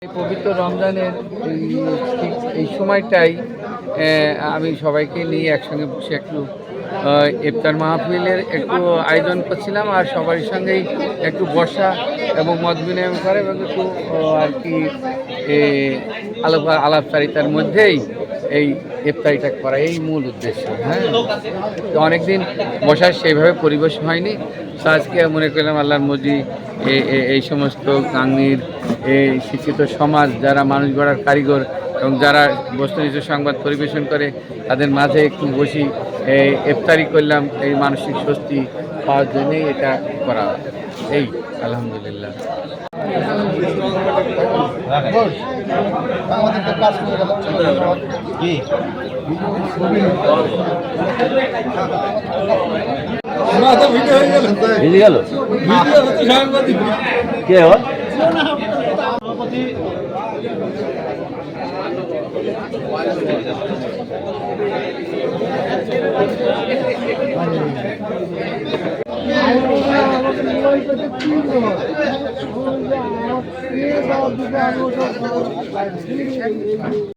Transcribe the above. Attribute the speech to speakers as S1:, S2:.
S1: এই পবিত্র রমজানের ঠিক এই সময়টাই আমি সবাইকে নিয়ে একসঙ্গে বসে একটু ইফতার মাহফিলের একটু আয়োজন করছিলাম, আর সবার সঙ্গেই একটু বসা এবং মত বিনিময় করে এবং একটু আর কি আলাপচারিতার মধ্যেই এই ইফতারিটা করা এই মূল উদ্দেশ্য। হ্যাঁ, তো অনেকদিন বসার সেইভাবে পরিবেশ হয়নি, তো আজকে মনে করলাম আল্লাহর মর্জি এই সমস্ত গাঙ্গির এই শিক্ষিত সমাজ, যারা মানুষ গড়ার কারিগর এবং যারা বস্তুনিষ্ঠ সংবাদ পরিবেশন করে, তাদের মাঝে একটু বসি ইফতারি করলাম, এই মানসিক স্বস্তি পাওয়ার জন্যই এটা করা। এই আলহামদুলিল্লাহ।